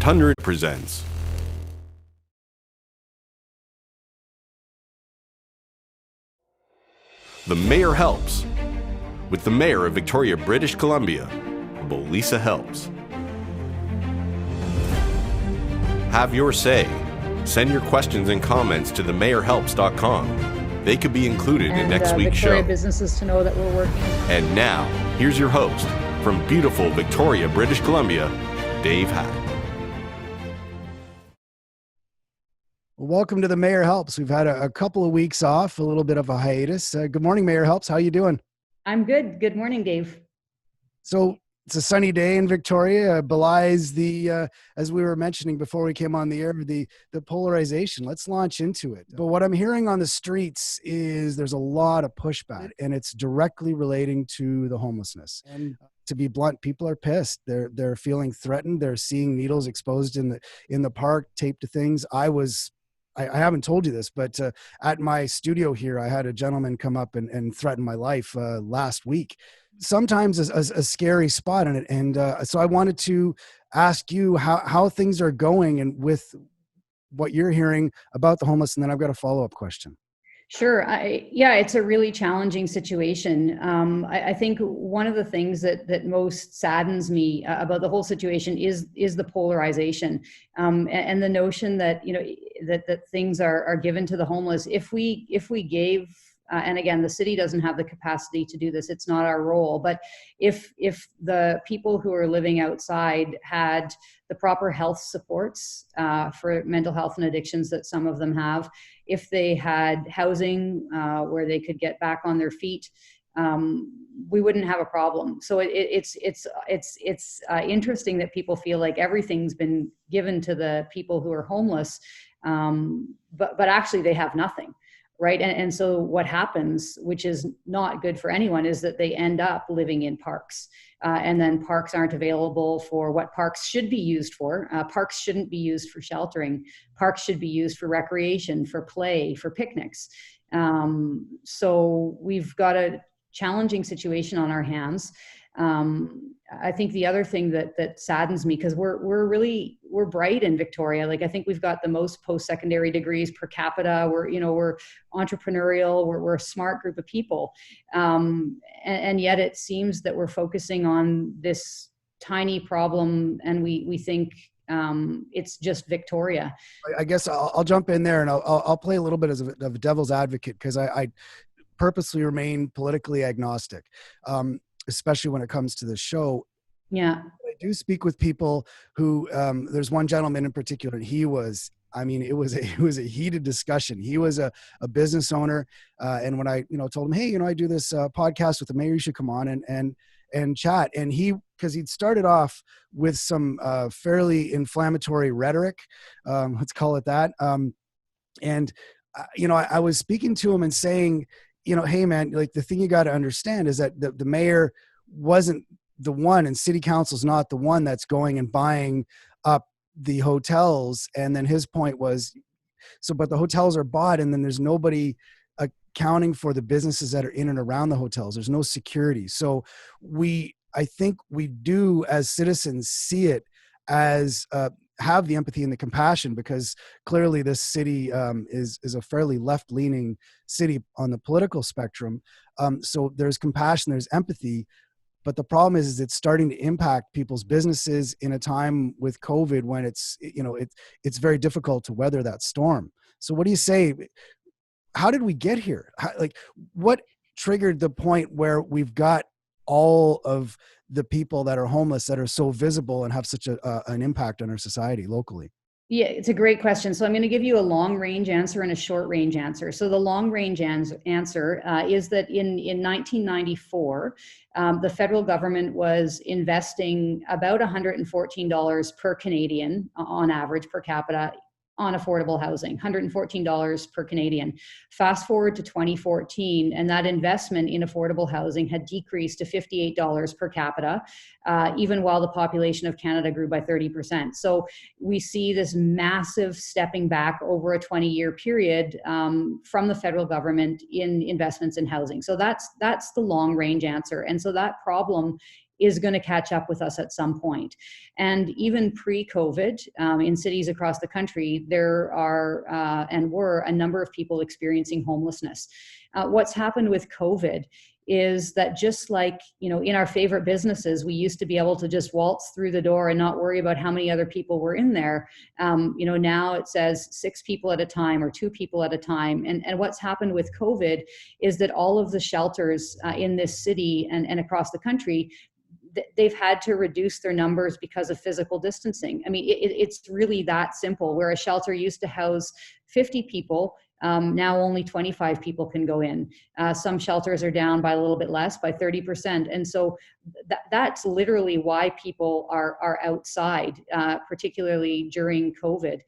Tundra presents The Mayor Helps with the Mayor of Victoria, British Columbia, Lisa Helps. Have your say. Send your questions and comments to themayorhelps.com. They could be included in next week's Victoria show. Businesses to know that we're working. And now, here's your host from beautiful Victoria, British Columbia, Dave Hatt. Welcome to the Mayor Helps. We've had a couple of weeks off, a little bit of a hiatus. Good morning, Mayor Helps. How you doing? I'm good. Good morning, Dave. So it's a sunny day in Victoria. Belies the, as we were mentioning before we came on the air, the polarization. Let's launch into it. But what I'm hearing on the streets is there's a lot of pushback, and it's directly relating to the homelessness. And to be blunt, people are pissed. They're feeling threatened. They're seeing needles exposed in the park, taped to things. I haven't told you this, but at my studio here, I had a gentleman come up and threaten my life last week. Sometimes a scary spot in it. And so I wanted to ask you how things are going and with what you're hearing about the homeless. And then I've got a follow-up question. Sure. It's a really challenging situation. I think one of the things that most saddens me about the whole situation is the polarization and the notion that that things are given to the homeless. If we gave and again, the city doesn't have the capacity to do this. It's not our role. But if the people who are living outside had the proper health supports for mental health and addictions that some of them have, if they had housing where they could get back on their feet, we wouldn't have a problem. So it's interesting that people feel like everything's been given to the people who are homeless, but actually they have nothing. Right. And so what happens, which is not good for anyone, is that they end up living in parks. And then parks aren't available for what parks should be used for. Parks shouldn't be used for sheltering. Parks should be used for recreation, for play, for picnics. So we've got a challenging situation on our hands. I think the other thing that saddens me, because we're bright in Victoria. Like, I think we've got the most post-secondary degrees per capita. We're entrepreneurial. We're a smart group of people, and yet it seems that we're focusing on this tiny problem, and we think it's just Victoria. I guess I'll jump in there and I'll play a little bit of a devil's advocate, because I purposely remain politically agnostic. Especially when it comes to the show. Yeah. I do speak with people who, there's one gentleman in particular, and it was a heated discussion. He was a business owner. And when I, told him, hey, I do this podcast with the mayor, you should come on and chat. And because he'd started off with some fairly inflammatory rhetoric, let's call it that. I was speaking to him and saying, hey man, like, the thing you got to understand is that the mayor wasn't the one, and city council's not the one that's going and buying up the hotels. And then his point was, but the hotels are bought, and then there's nobody accounting for the businesses that are in and around the hotels. There's no security. So I think we do as citizens see it as have the empathy and the compassion, because clearly this city is a fairly left-leaning city on the political spectrum. So there's compassion, there's empathy, but the problem is it's starting to impact people's businesses in a time with COVID when it's very difficult to weather that storm. So what do you say? How did we get here? What triggered the point where we've got all of the people that are homeless that are so visible and have such an impact on our society locally? Yeah, it's a great question. So I'm going to give you a long range answer and a short range answer. So the long range answer is that in 1994, the federal government was investing about $114 per Canadian on average per capita on affordable housing, $114 per Canadian. Fast forward to 2014, and that investment in affordable housing had decreased to $58 per capita, even while the population of Canada grew by 30%. So we see this massive stepping back over a 20-year period from the federal government in investments in housing. So that's the long-range answer. And so that problem is going to catch up with us at some point. And even pre-COVID, in cities across the country, there are and were a number of people experiencing homelessness. What's happened with COVID is that just like, in our favorite businesses, we used to be able to just waltz through the door and not worry about how many other people were in there. Now it says 6 people at a time or 2 people at a time. And what's happened with COVID is that all of the shelters in this city and across the country, they've had to reduce their numbers because of physical distancing. I mean, it's really that simple. Where a shelter used to house 50 people, now only 25 people can go in. Some shelters are down by a little bit less, by 30%. And so that's literally why people are outside, particularly during COVID.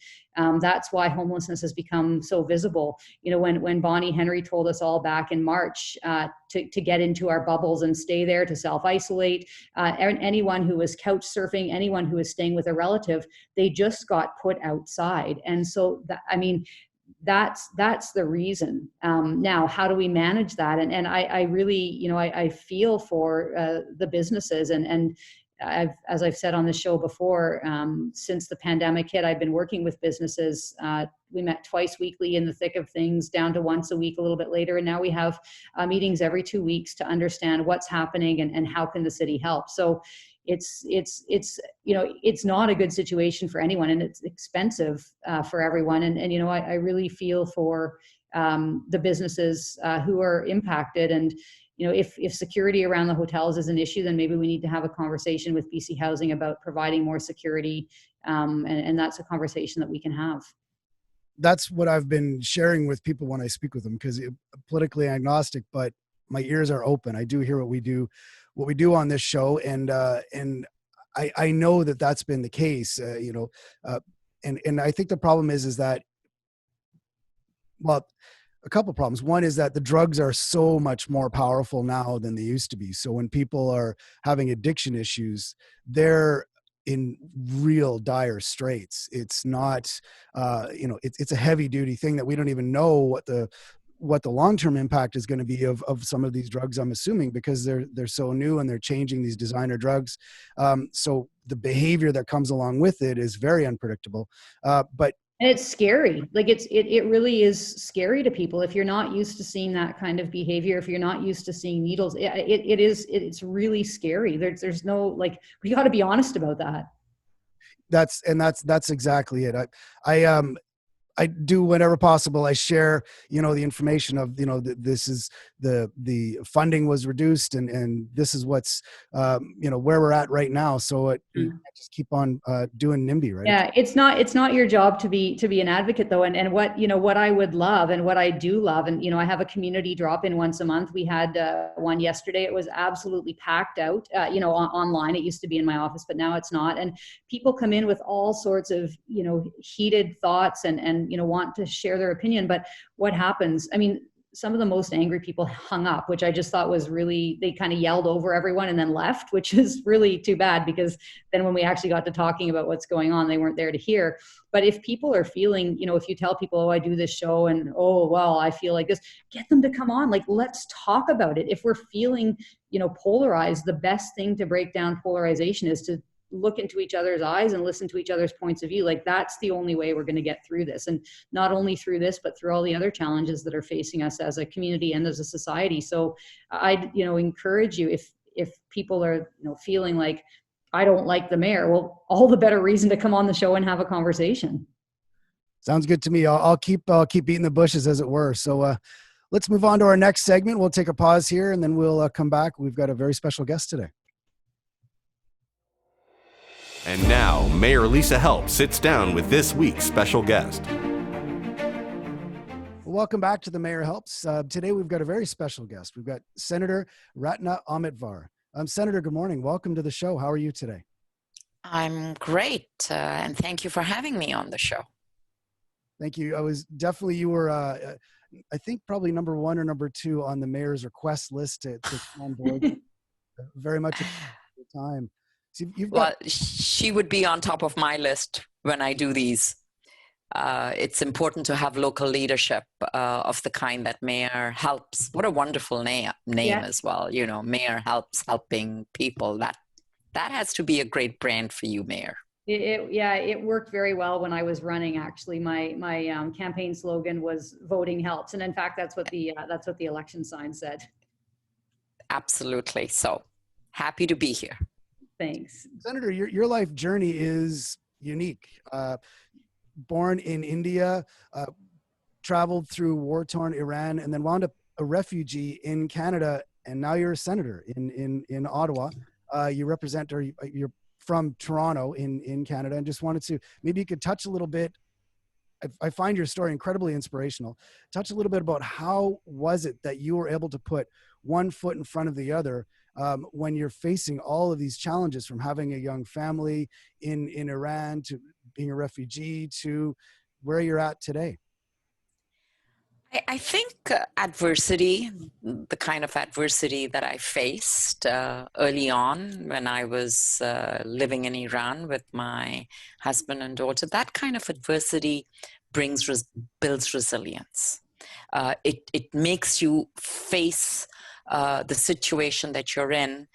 That's why homelessness has become so visible. When Bonnie Henry told us all back in March to get into our bubbles and stay there, to self-isolate, anyone who was couch surfing, anyone who was staying with a relative, they just got put outside. And so, that's the reason. Now, how do we manage that? And I really, I feel for the businesses, and as I've said on the show before, since the pandemic hit, I've been working with businesses. We met twice weekly in the thick of things, down to once a week a little bit later. And now we have meetings every 2 weeks to understand what's happening and how can the city help. So it's not a good situation for anyone, and it's expensive for everyone. And I really feel for the businesses who are impacted. And if security around the hotels is an issue, then maybe we need to have a conversation with BC Housing about providing more security, and that's a conversation that we can have. That's what I've been sharing with people when I speak with them, because politically agnostic, but my ears are open. I do hear what we do on this show, and I know that that's been the case, and I think the problem is that, well, a couple problems. One is that the drugs are so much more powerful now than they used to be. So when people are having addiction issues, they're in real dire straits. It's not, it's a heavy duty thing that we don't even know what the long-term impact is going to be of some of these drugs, I'm assuming, because they're so new and they're changing these designer drugs. So the behavior that comes along with it is very unpredictable. And it's scary. Like it really is scary to people if you're not used to seeing that kind of behavior. If you're not used to seeing needles, it's really scary. There's no, like, we got to be honest about that. That's exactly it. I do whenever possible. I share, the information of, this is the funding was reduced, and this is what's, where we're at right now. So I just keep on doing NIMBY, right? Yeah, it's not your job to be an advocate though. And what I would love, and what I do love, and I have a community drop-in once a month. We had one yesterday. It was absolutely packed out. Online. It used to be in my office, but now it's not. And people come in with all sorts of heated thoughts and want to share their opinion. But what happens? I mean, some of the most angry people hung up, which I just thought was really, they kind of yelled over everyone and then left, which is really too bad, because then when we actually got to talking about what's going on, they weren't there to hear. But if people are feeling, if you tell people, oh, I do this show and, oh, well, I feel like this, get them to come on. Like, let's talk about it. If we're feeling, polarized, the best thing to break down polarization is to look into each other's eyes and listen to each other's points of view. Like, that's the only way we're going to get through this. And not only through this, but through all the other challenges that are facing us as a community and as a society. So I'd, encourage you, if people are, feeling like, I don't like the mayor, well, all the better reason to come on the show and have a conversation. Sounds good to me. I'll keep beating the bushes, as it were. So let's move on to our next segment. We'll take a pause here and then we'll come back. We've got a very special guest today. And now, Mayor Lisa Help sits down with this week's special guest. Welcome back to the Mayor Helps. Today we've got a very special guest. We've got Senator Ratna Omidvar. Senator, good morning. Welcome to the show. How are you today? I'm great, and thank you for having me on the show. Thank you. You were, I think, probably number 1 or number 2 on the mayor's request list to come on board. Very much at the time. So she would be on top of my list when I do these. It's important to have local leadership of the kind that Mayor Helps. What a wonderful name yeah. as well. Mayor Helps, helping people. That has to be a great brand for you, Mayor. It worked very well when I was running. Actually, my campaign slogan was "Voting helps," and in fact, that's what the election sign said. Absolutely. So happy to be here. Thanks, Senator. Your life journey is unique. Born in India, traveled through war-torn Iran, and then wound up a refugee in Canada, and now you're a senator in Ottawa. You represent, or you're from Toronto in Canada, and just wanted to, maybe you could touch a little bit. I find your story incredibly inspirational. Touch a little bit about how was it that you were able to put one foot in front of the other when you're facing all of these challenges, from having a young family in Iran to being a refugee to where you're at today? I think adversity, the kind of adversity that I faced early on when I was living in Iran with my husband and daughter, that kind of adversity builds resilience. It makes you face the situation that you're in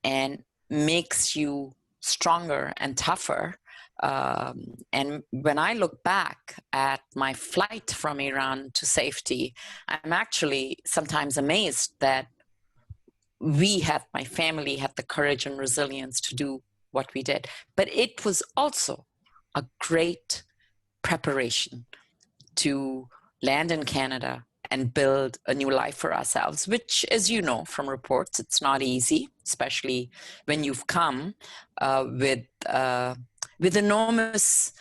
and makes you stronger and tougher. And when I look back at my flight from Iran to safety, I'm actually sometimes amazed that my family had the courage and resilience to do what we did. But it was also a great preparation to land in Canada and build a new life for ourselves, which, as you know from reports, it's not easy, especially when you've come with enormous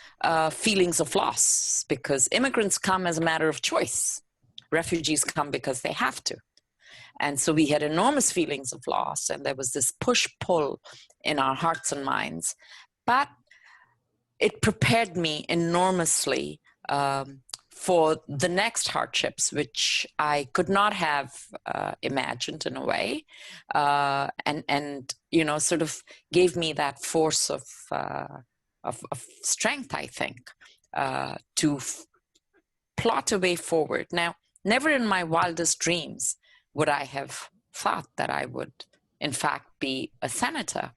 feelings of loss, because immigrants come as a matter of choice. Refugees come because they have to. And so we had enormous feelings of loss, and there was this push-pull in our hearts and minds. But it prepared me enormously for the next hardships, which I could not have imagined in a way, and sort of gave me that force of strength, I think, to plot a way forward. Now, never in my wildest dreams would I have thought that I would, in fact, be a senator.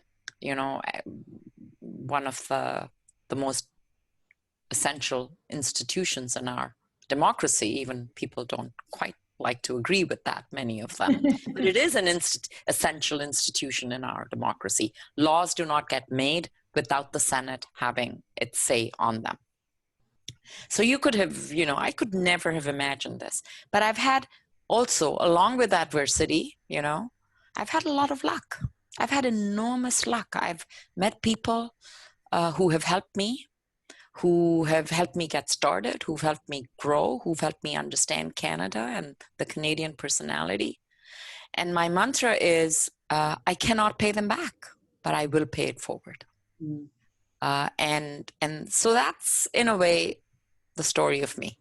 One of the most essential institutions in our democracy. Even people don't quite like to agree with that, many of them. But it is an essential institution in our democracy. Laws do not get made without the Senate having its say on them. So you could have, I could never have imagined this. But I've had also, along with adversity, I've had a lot of luck. I've had enormous luck. I've met people who have helped me, who have helped me get started, who've helped me grow, who've helped me understand Canada and the Canadian personality. And my mantra is, I cannot pay them back, but I will pay it forward. Mm. And so that's, in a way, the story of me.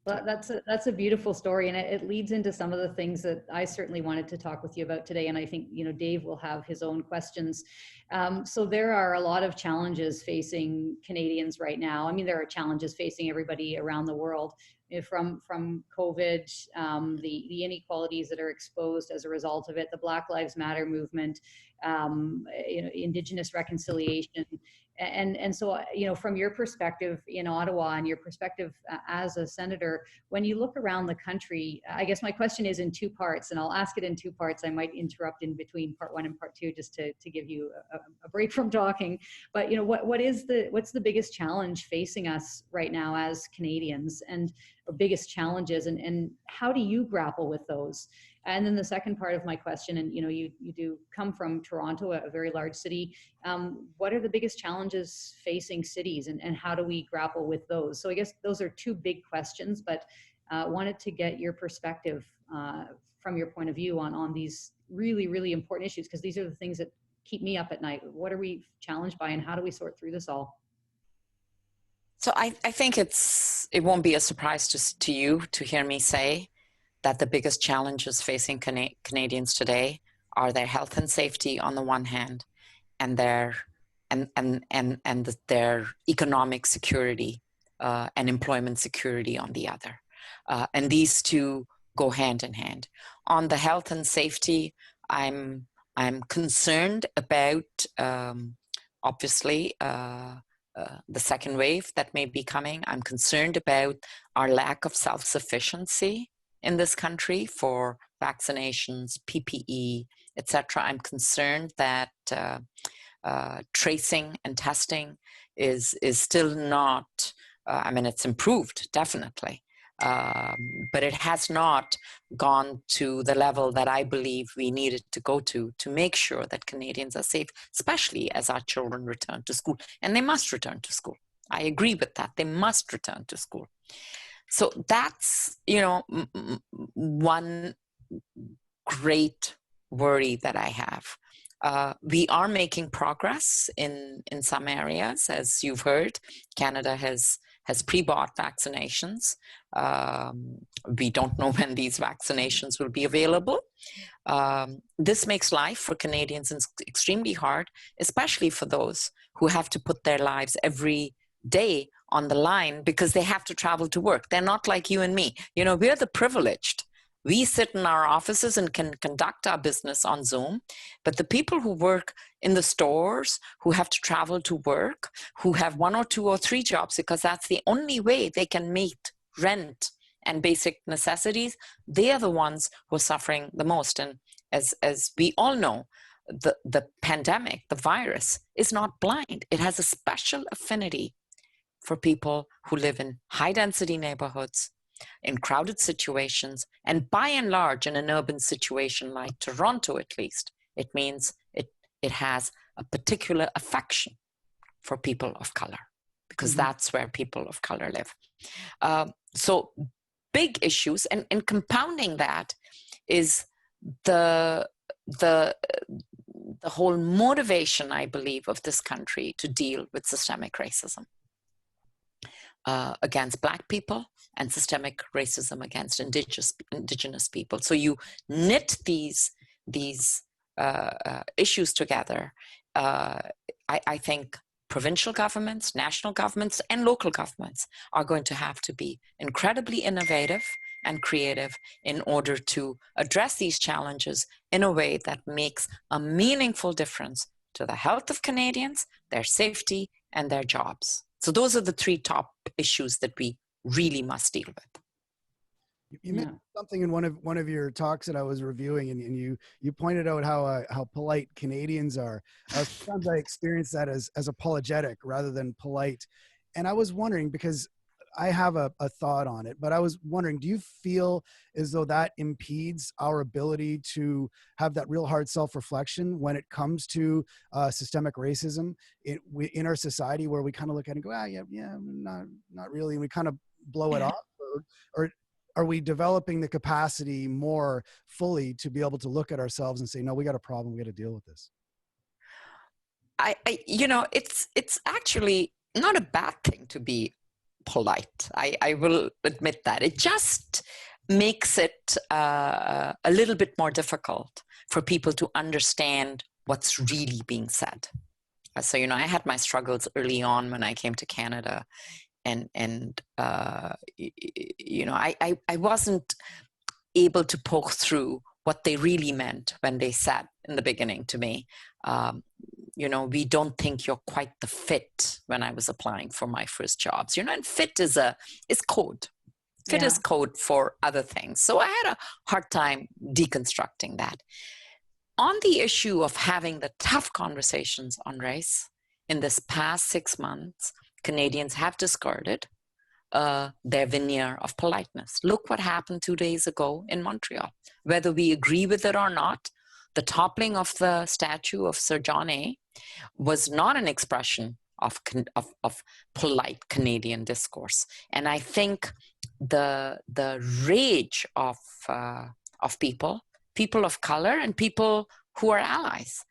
Well, that's a beautiful story, and it leads into some of the things that I certainly wanted to talk with you about today. And I think Dave will have his own questions. So there are a lot of challenges facing Canadians right now. I mean, there are challenges facing everybody around the world, from COVID, the inequalities that are exposed as a result of it, the Black Lives Matter movement, Indigenous reconciliation. And so, from your perspective in Ottawa and your perspective as a senator, when you look around the country, I guess my question is in two parts, and I'll ask it in two parts. I might interrupt in between part one and part two just to give you a break from talking. But, what's the biggest challenge facing us right now as Canadians, and our biggest challenges, and how do you grapple with those? And then the second part of my question, and you do come from Toronto, a very large city. What are the biggest challenges facing cities, and how do we grapple with those? So I guess those are two big questions, but wanted to get your perspective from your point of view on these really, really important issues, because these are the things that keep me up at night. What are we challenged by, and how do we sort through this all? So I think it won't be a surprise to you to hear me say that the biggest challenges facing Canadians today are their health and safety on the one hand, and their economic security and employment security on the other. And these two go hand in hand. On the health and safety, I'm I'm concerned about, obviously, the second wave that may be coming. I'm concerned about our lack of self-sufficiency in this country for vaccinations, PPE, etc. I'm concerned that tracing and testing is still not, I mean, it's improved, definitely, but it has not gone to the level that I believe we needed to go to make sure that Canadians are safe, especially as our children return to school. And they must return to school. I agree with that. They must return to school. So that's, one great worry that I have. We are making progress in some areas. As you've heard, Canada has pre-bought vaccinations. We don't know when these vaccinations will be available. This makes life for Canadians extremely hard, especially for those who have to put their lives every day on the line because they have to travel to work. They're not like you and me. We're the privileged. We sit in our offices and can conduct our business on Zoom, but the people who work in the stores, who have to travel to work, who have 1 or 2 or 3 jobs because that's the only way they can meet rent and basic necessities, they are the ones who are suffering the most. And as we all know, the pandemic, the virus, is not blind. It has a special affinity for people who live in high-density neighborhoods, in crowded situations, and by and large in an urban situation like Toronto, at least, it means it has a particular affection for people of color, because that's where people of color live. So big issues, and compounding that is the whole motivation, I believe, of this country to deal with systemic racism against Black people and systemic racism against indigenous people. So you knit these issues together. I think provincial governments, national governments, and local governments are going to have to be incredibly innovative and creative in order to address these challenges in a way that makes a meaningful difference to the health of Canadians, their safety, and their jobs. So those are the 3 top issues that we really must deal with. You mentioned something in one of your talks that I was reviewing, and you pointed out how polite Canadians are. Sometimes I experience that as apologetic rather than polite, and I was wondering, because I have a thought on it, but I was wondering, do you feel as though that impedes our ability to have that real hard self-reflection when it comes to systemic racism in our society, where we kind of look at it and go, not really, and we kind of blow it off? Or are we developing the capacity more fully to be able to look at ourselves and say, no, we got a problem, we got to deal with this? It's actually not a bad thing to be polite. I will admit that. It just makes it a little bit more difficult for people to understand what's really being said. So, I had my struggles early on when I came to Canada, and I wasn't able to poke through what they really meant when they said in the beginning to me, we don't think you're quite the fit, when I was applying for my first jobs. And fit is code. Fit is code for other things. So I had a hard time deconstructing that. On the issue of having the tough conversations on race, in this past 6 months, Canadians have discarded their veneer of politeness. Look what happened 2 days ago in Montreal. Whether we agree with it or not, the toppling of the statue of Sir John A. was not an expression of polite Canadian discourse. And I think the rage of people of color, and people who are allies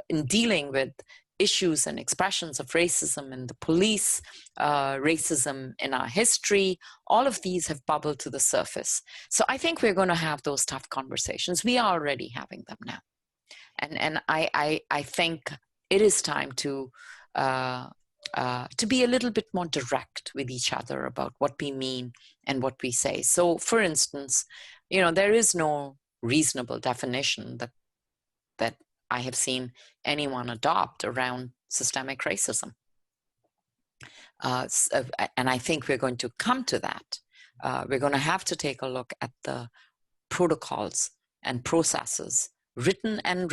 in dealing with issues and expressions of racism in the police, racism in our history, all of these have bubbled to the surface. So I think we're going to have those tough conversations. We are already having them now. And I think it is time to be a little bit more direct with each other about what we mean and what we say. So, for instance, there is no reasonable definition that I have seen anyone adopt around systemic racism. And I think we're going to come to that. We're going to have to take a look at the protocols and processes, written and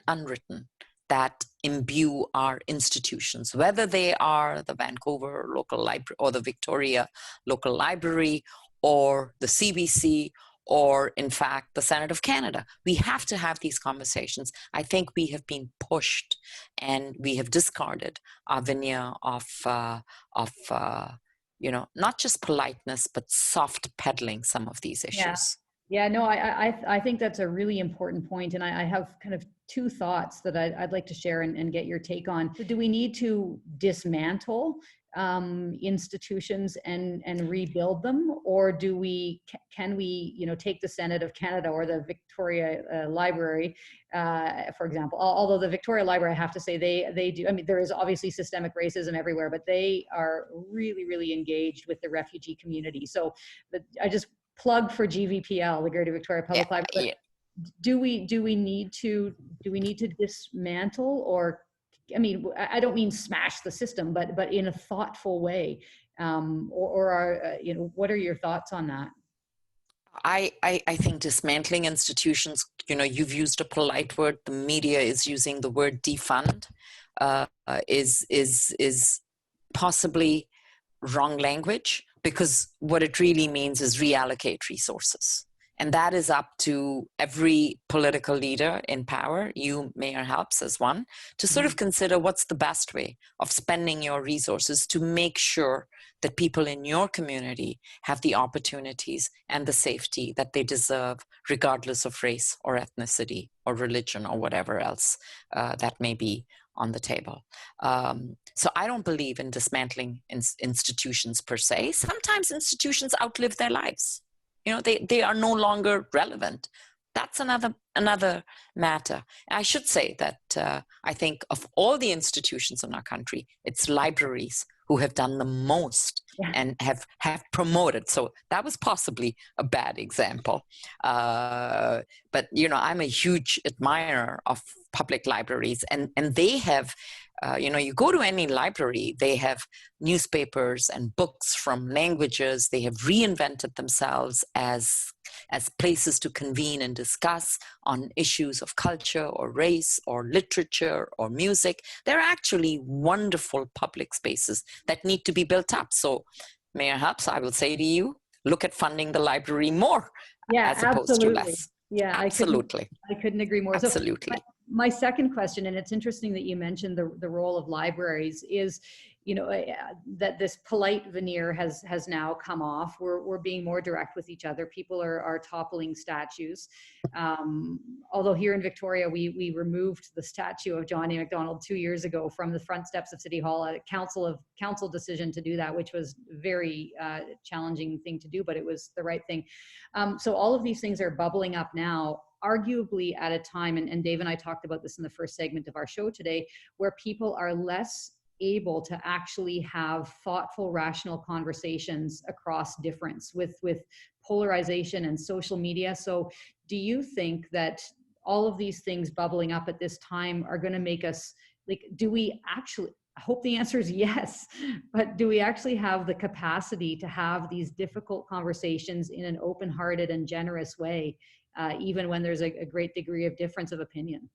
unwritten, that imbue our institutions, whether they are the Vancouver Local Library or the Victoria Local Library or the CBC or, in fact, the Senate of Canada. We have to have these conversations. I think we have been pushed and we have discarded our veneer of not just politeness, but soft peddling some of these issues. Yeah, no, I think that's a really important point, and I have kind of two thoughts that I'd like to share and get your take on. Do we need to dismantle institutions and rebuild them, or can we take the Senate of Canada or the Victoria Library, for example? Although the Victoria Library, I have to say, they do. I mean, there is obviously systemic racism everywhere, but they are really, really engaged with the refugee community. So, I just plug for GVPL, the Greater Victoria Public Library. Yeah. Do we need to dismantle, or, I mean, I don't mean smash the system, but in a thoughtful way, what are your thoughts on that? I think dismantling institutions, you've used a polite word, the media is using the word defund, is possibly wrong language, because what it really means is reallocate resources. And that is up to every political leader in power, you, Mayor Helps, as one, to sort of consider what's the best way of spending your resources to make sure that people in your community have the opportunities and the safety that they deserve, regardless of race or ethnicity or religion or whatever else that may be on the table. So I don't believe in dismantling institutions per se. Sometimes institutions outlive their lives. They are no longer relevant. That's another matter. I should say that I think of all the institutions in our country, it's libraries who have done the most and have promoted. So that was possibly a bad example. But, I'm a huge admirer of public libraries, and they have, you go to any library, they have newspapers and books from languages. They have reinvented themselves as places to convene and discuss on issues of culture or race or literature or music. They're actually wonderful public spaces that need to be built up. So, Mayor Helps, I will say to you, look at funding the library more as opposed to less. Yeah, absolutely. I couldn't agree more. Absolutely. So my second question, and it's interesting that you mentioned the role of libraries, is that this polite veneer has now come off. We're being more direct with each other. People are toppling statues. Although here in Victoria, we removed the statue of John A. Macdonald 2 years ago from the front steps of City Hall. A council decision to do that, which was very challenging thing to do, but it was the right thing. So all of these things are bubbling up now, arguably at a time, and Dave and I talked about this in the first segment of our show today, where people are less able to actually have thoughtful, rational conversations across difference with polarization and social media. So do you think that all of these things bubbling up at this time are going to make us, do we actually, I hope the answer is yes, but do we actually have the capacity to have these difficult conversations in an open-hearted and generous way, even when there's a great degree of difference of opinion?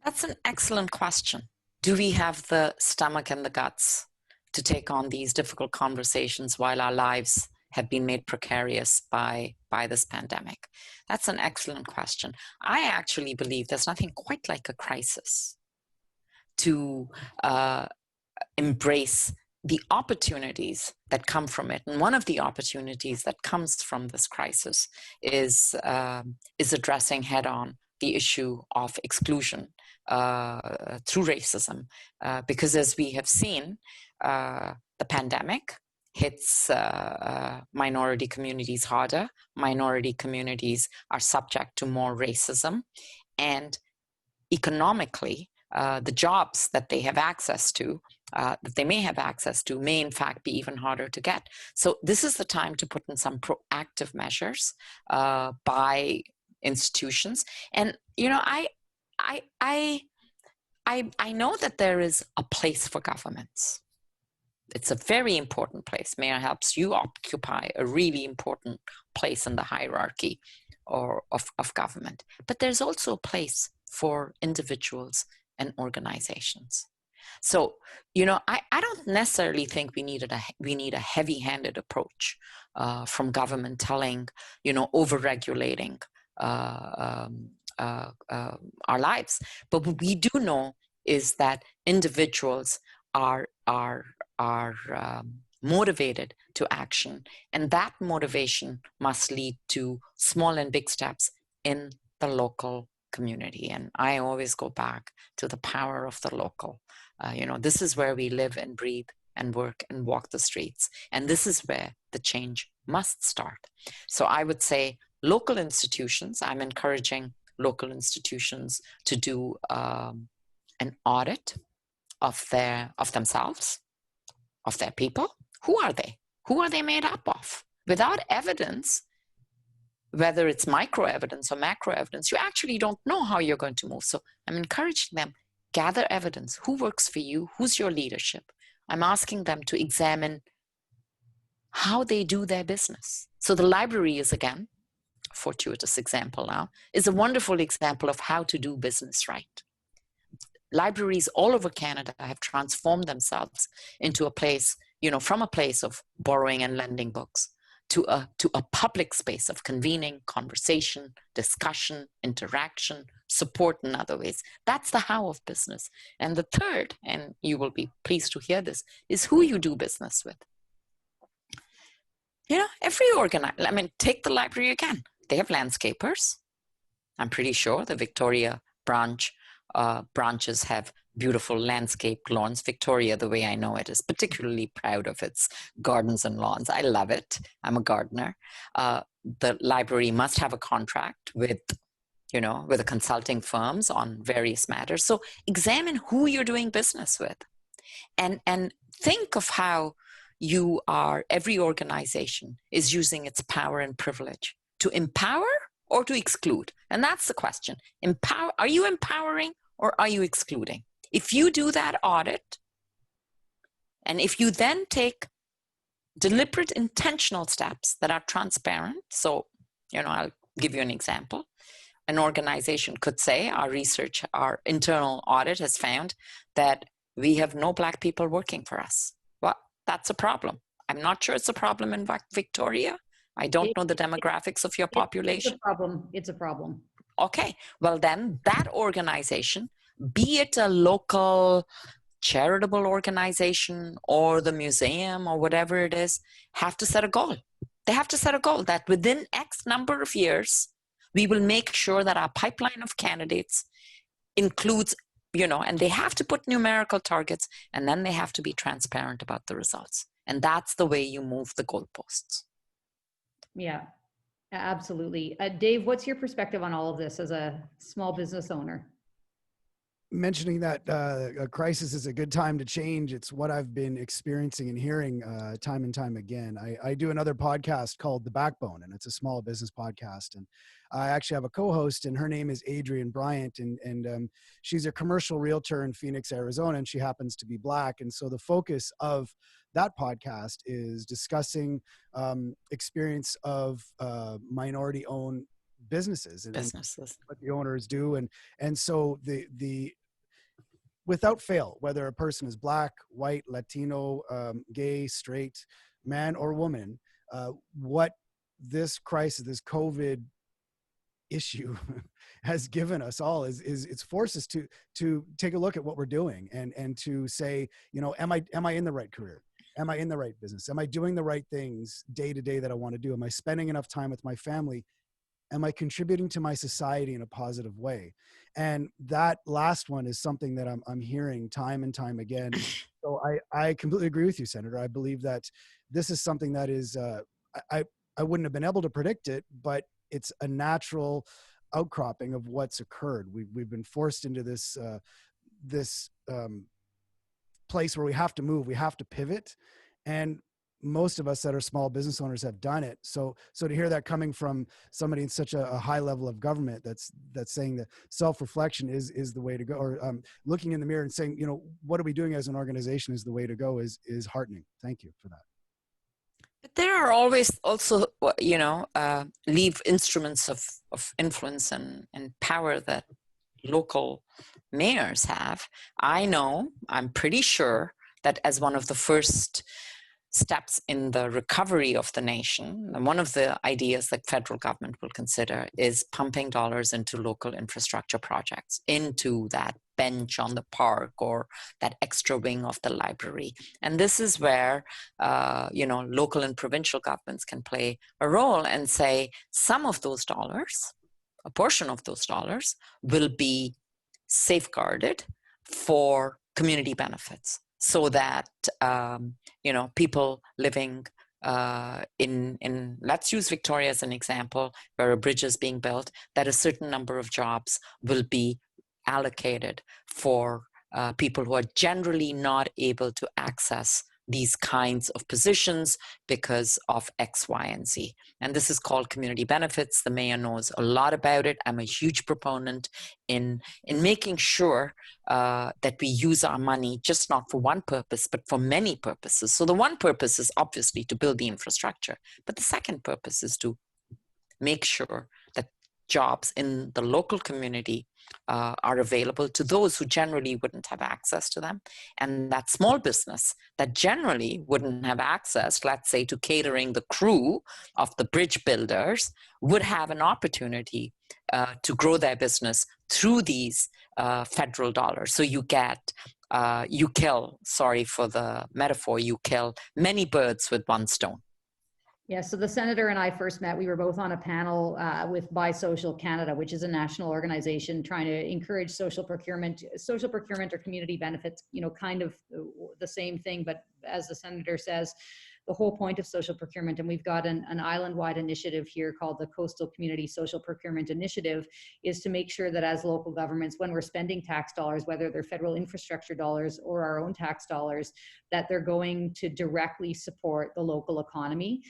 That's an excellent question. Do we have the stomach and the guts to take on these difficult conversations while our lives have been made precarious by this pandemic? That's an excellent question. I actually believe there's nothing quite like a crisis to embrace the opportunities that come from it. And one of the opportunities that comes from this crisis is addressing head-on the issue of exclusion through racism, because as we have seen, the pandemic hits minority communities harder. Minority communities are subject to more racism, and economically, the jobs that they have access to, that they may have access to, may in fact be even harder to get. So this is the time to put in some proactive measures by institutions. And I know that there is a place for governments. It's a very important place. Mayor helps you occupy a really important place in the hierarchy of government. But there's also a place for individuals and organizations. So, I don't necessarily think we need a heavy-handed approach from government telling, over-regulating our lives. But what we do know is that individuals are motivated to action, and that motivation must lead to small and big steps in the local community. And I always go back to the power of the local. This is where we live and breathe and work and walk the streets, and this is where the change must start. So I would say local institutions. I'm encouraging local institutions to do an audit of themselves, of their people. Who are they? Who are they made up of? Without evidence, whether it's micro evidence or macro evidence, you actually don't know how you're going to move. So I'm encouraging them, gather evidence. Who works for you? Who's your leadership? I'm asking them to examine how they do their business. So the library is, again, a fortuitous example now, is a wonderful example of how to do business right. Libraries all over Canada have transformed themselves into a place, from a place of borrowing and lending books to a public space of convening, conversation, discussion, interaction, support in other ways. That's the how of business. And the third, and you will be pleased to hear this, is who you do business with. Take the library again. They have landscapers. I'm pretty sure the Victoria branches have beautiful landscaped lawns. Victoria, the way I know it, is particularly proud of its gardens and lawns. I love it. I'm a gardener. The library must have a contract with the consulting firms on various matters. So examine who you're doing business with, and think of how every organization is using its power and privilege to empower or to exclude. And that's the question. Are you empowering or are you excluding? If you do that audit, and if you then take deliberate, intentional steps that are transparent, so, I'll give you an example. An organization could say, our internal audit has found that we have no Black people working for us. Well, that's a problem. I'm not sure it's a problem in Victoria. I don't know the demographics of your population. It's a problem. Okay, well then that organization, be it a local charitable organization or the museum or whatever it is, have to set a goal. They have to set a goal that within X number of years, we will make sure that our pipeline of candidates includes, and they have to put numerical targets, and then they have to be transparent about the results. And that's the way you move the goalposts. Yeah, absolutely. Dave, what's your perspective on all of this as a small business owner? Mentioning that a crisis is a good time to change. It's what I've been experiencing and hearing time and time again. I do another podcast called The Backbone, and it's a small business podcast. And I actually have a co-host, and her name is Adrienne Bryant, and she's a commercial realtor in Phoenix, Arizona, and she happens to be Black. And so the focus of that podcast is discussing experience of minority-owned businesses and what the owners do. And so the without fail, whether a person is Black, white, Latino, gay, straight, man or woman, what this crisis, this COVID issue has given us all is it's forced us to take a look at what we're doing and to say, am I in the right career? Am I in the right business? Am I doing the right things day to day that I want to do? Am I spending enough time with my family? Am I contributing to my society in a positive way? And that last one is something that I'm hearing time and time again. So I completely agree with you, Senator. I believe that this is something that is, I wouldn't have been able to predict it, but it's a natural outcropping of what's occurred. We've been forced into this place where we have to move, we have to pivot. And most of us that are small business owners have done it. So to hear that coming from somebody in such a high level of government that's saying that self-reflection is the way to go, or looking in the mirror and saying, you know, what are we doing as an organization is the way to go is heartening. Thank you for that. But there are always also, leave instruments of influence and power that local mayors have. I'm pretty sure that as one of the first steps in the recovery of the nation, and one of the ideas that federal government will consider is pumping dollars into local infrastructure projects, into that bench on the park or that extra wing of the library. And this is where, local and provincial governments can play a role and say some of those dollars, a portion of those dollars, will be safeguarded for community benefits, so that people living in let's use Victoria as an example, where a bridge is being built, that a certain number of jobs will be allocated for people who are generally not able to access these kinds of positions because of X, Y, and Z. And this is called community benefits. The mayor knows a lot about it. I'm a huge proponent in making sure that we use our money just not for one purpose, but for many purposes. So the one purpose is obviously to build the infrastructure, but the second purpose is to make sure that jobs in the local community are available to those who generally wouldn't have access to them. And that small business that generally wouldn't have access, let's say, to catering the crew of the bridge builders, would have an opportunity to grow their business through these federal dollars. So you kill, sorry for the metaphor, you kill many birds with one stone. Yeah, so the senator and I first met, we were both on a panel with Buy Social Canada, which is a national organization trying to encourage social procurement or community benefits, kind of the same thing, but as the senator says, the whole point of social procurement, and we've got an island-wide initiative here called the Coastal Community Social Procurement Initiative, is to make sure that as local governments, when we're spending tax dollars, whether they're federal infrastructure dollars or our own tax dollars, that they're going to directly support the local economy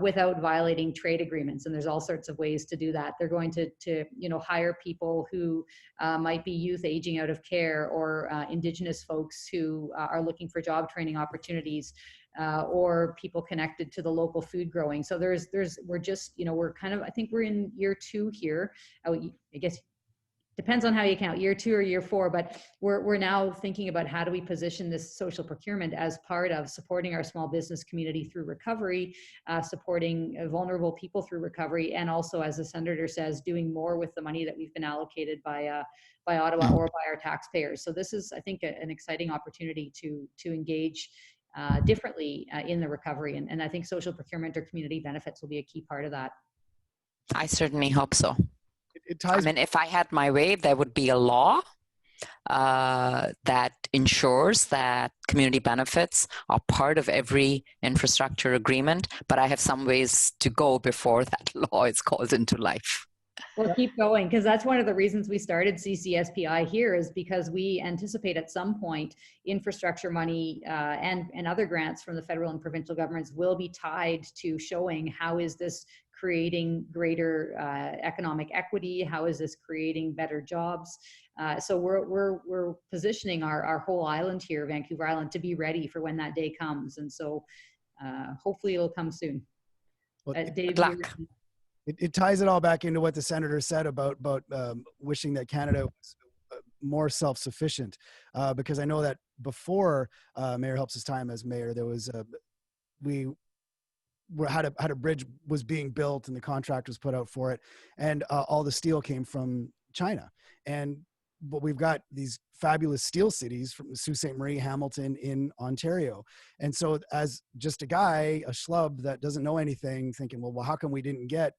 without violating trade agreements. And there's all sorts of ways to do that. They're going to hire people who might be youth aging out of care, or Indigenous folks who are looking for job training opportunities, or people connected to the local food growing. So we're just, we're kind of, I think we're in year 2 here. I guess depends on how you count, year 2 or year 4, but we're now thinking about how do we position this social procurement as part of supporting our small business community through recovery, supporting vulnerable people through recovery, and also, as the senator says, doing more with the money that we've been allocated by Ottawa or by our taxpayers. So this is, I think, an exciting opportunity to engage differently in the recovery. And I think social procurement or community benefits will be a key part of that. I certainly hope so. It ties. If I had my way, there would be a law that ensures that community benefits are part of every infrastructure agreement, but I have some ways to go before that law is called into life. Well, keep going, because that's one of the reasons we started CCSPI here, is because we anticipate at some point infrastructure money and other grants from the federal and provincial governments will be tied to showing how is this creating greater economic equity, how is this creating better jobs. So we're positioning our whole island here, Vancouver Island, to be ready for when that day comes. And so hopefully it'll come soon. Well, Dave, good luck. It ties it all back into what the senator said about wishing that Canada was more self-sufficient, because I know that before Mayor Helps' time as mayor, there was had a bridge was being built and the contract was put out for it, and all the steel came from China. But we've got these fabulous steel cities from Sault Ste. Marie, Hamilton in Ontario. And so as just a guy, a schlub that doesn't know anything, thinking, well, how come we didn't get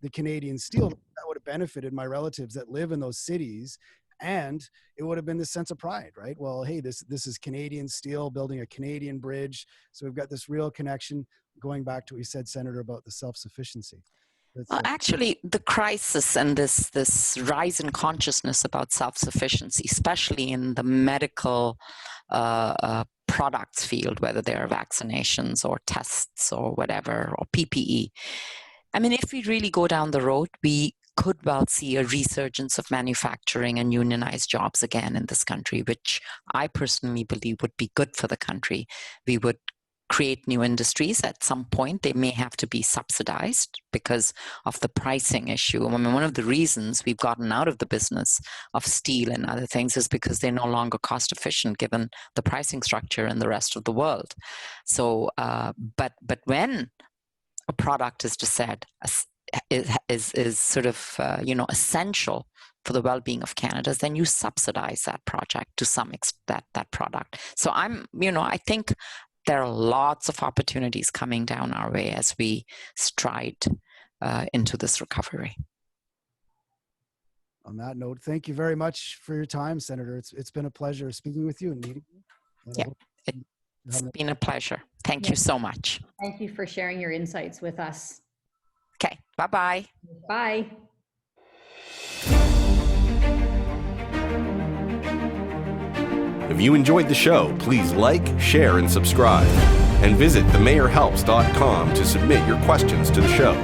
the Canadian steel? That would have benefited my relatives that live in those cities. And it would have been this sense of pride, right? Well, hey, this is Canadian steel building a Canadian bridge. So we've got this real connection, going back to what you said, Senator, about the self-sufficiency. Well, actually, the crisis and this rise in consciousness about self-sufficiency, especially in the medical products field, whether they are vaccinations or tests or whatever, or PPE. I mean, if we really go down the road, we could well see a resurgence of manufacturing and unionized jobs again in this country, which I personally believe would be good for the country. We would create new industries. At some point, they may have to be subsidized because of the pricing issue. I mean, one of the reasons we've gotten out of the business of steel and other things is because they're no longer cost efficient given the pricing structure in the rest of the world. So, but when a product is just said is sort of essential for the well-being of Canada, then you subsidize that project to some extent, that product. So I think there are lots of opportunities coming down our way as we stride into this recovery. On that note, thank you very much for your time, Senator. It's been a pleasure speaking with you and meeting you. Yeah, it's been a pleasure. Thank you so much. Thank you for sharing your insights with us. Okay, bye-bye. Bye. If you enjoyed the show, please like, share, and subscribe. And visit themayorhelps.com to submit your questions to the show.